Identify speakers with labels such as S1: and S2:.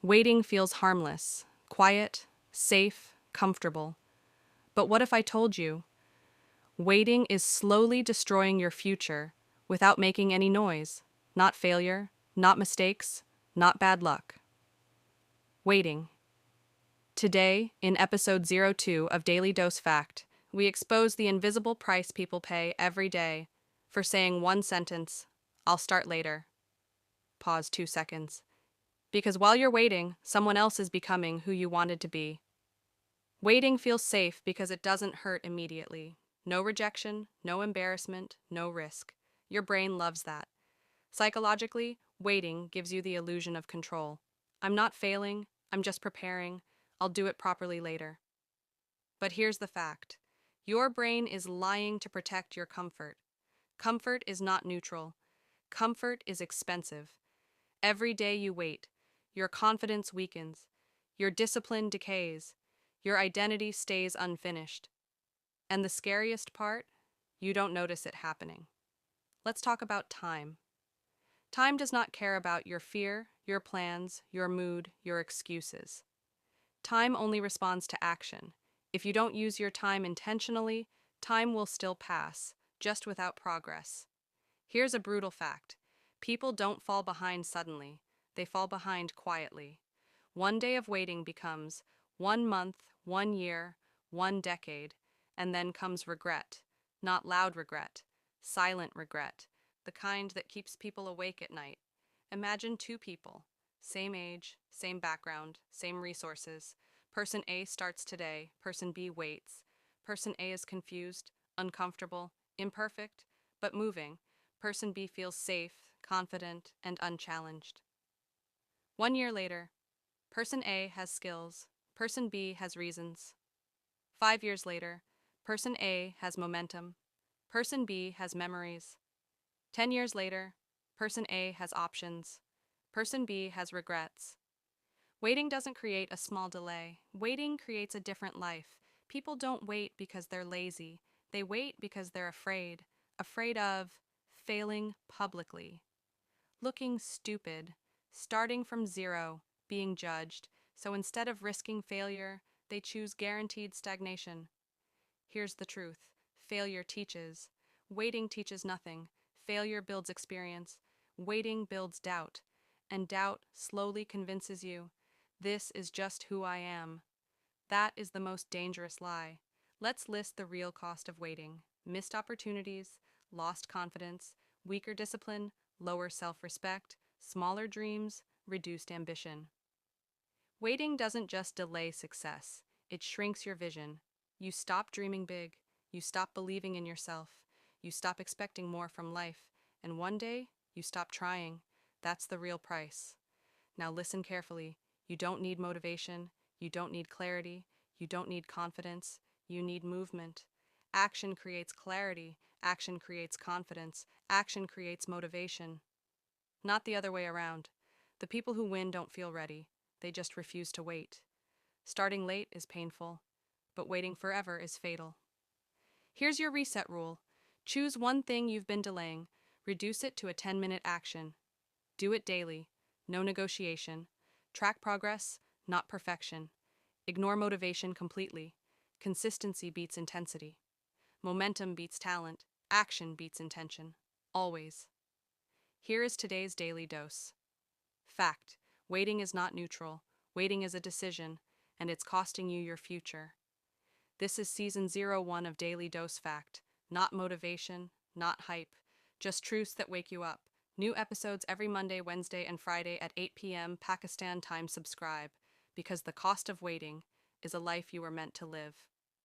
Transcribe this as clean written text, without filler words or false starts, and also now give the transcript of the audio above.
S1: Waiting feels harmless, quiet, safe, comfortable. But what if I told you? Waiting is slowly destroying your future without making any noise. Not failure, not mistakes, not bad luck. Waiting. Today, in episode 02 of Daily Dose Fact, we expose the invisible price people pay every day for saying one sentence, "I'll start later." Pause 2 seconds. Because while you're waiting, someone else is becoming who you wanted to be. Waiting feels safe because it doesn't hurt immediately. No rejection, no embarrassment, no risk. Your brain loves that. Psychologically, waiting gives you the illusion of control. I'm not failing, I'm just preparing. I'll do it properly later. But here's the fact. Your brain is lying to protect your comfort. Comfort is not neutral. Comfort is expensive. Every day you wait, your confidence weakens, your discipline decays, your identity stays unfinished. And the scariest part, you don't notice it happening. Let's talk about time. Time does not care about your fear, your plans, your mood, your excuses. Time only responds to action. If you don't use your time intentionally, time will still pass, just without progress. Here's a brutal fact. People don't fall behind suddenly. They fall behind quietly. One day of waiting becomes 1 month, 1 year, 1 decade, and then comes regret. Not loud regret, silent regret, the kind that keeps people awake at night. Imagine two people, same age, same background, same resources. Person A starts today, person B waits. Person A is confused, uncomfortable, imperfect, but moving. Person B feels safe, confident, and unchallenged. 1 year later, person A has skills, person B has reasons. 5 years later, person A has momentum, person B has memories. 10 years later, person A has options, person B has regrets. Waiting doesn't create a small delay. Waiting creates a different life. People don't wait because they're lazy. They wait because they're afraid. Afraid of failing publicly, looking stupid, starting from zero, being judged. So instead of risking failure, they choose guaranteed stagnation. Here's the truth. Failure teaches. Waiting teaches nothing. Failure builds experience. Waiting builds doubt. And doubt slowly convinces you, this is just who I am. That is the most dangerous lie. Let's list the real cost of waiting. Missed opportunities, lost confidence, weaker discipline, lower self-respect, smaller dreams, reduced ambition. Waiting doesn't just delay success, it shrinks your vision. You stop dreaming big, you stop believing in yourself, you stop expecting more from life, and one day, you stop trying. That's the real price. Now listen carefully. You don't need motivation, you don't need clarity, you don't need confidence, you need movement. Action creates clarity, action creates confidence, action creates motivation. Not the other way around. The people who win don't feel ready, they just refuse to wait. Starting late is painful, but waiting forever is fatal. Here's your reset rule. Choose one thing you've been delaying, reduce it to a 10-minute action. Do it daily, no negotiation. Track progress, not perfection. Ignore motivation completely. Consistency beats intensity. Momentum beats talent. Action beats intention. Always. Here is today's daily dose. Fact. Waiting is not neutral. Waiting is a decision, and it's costing you your future. This is season 01 of Daily Dose Fact. Not motivation, not hype. Just truths that wake you up. New episodes every Monday, Wednesday, and Friday at 8 p.m. Pakistan time. Subscribe, because the cost of waiting is a life you were meant to live.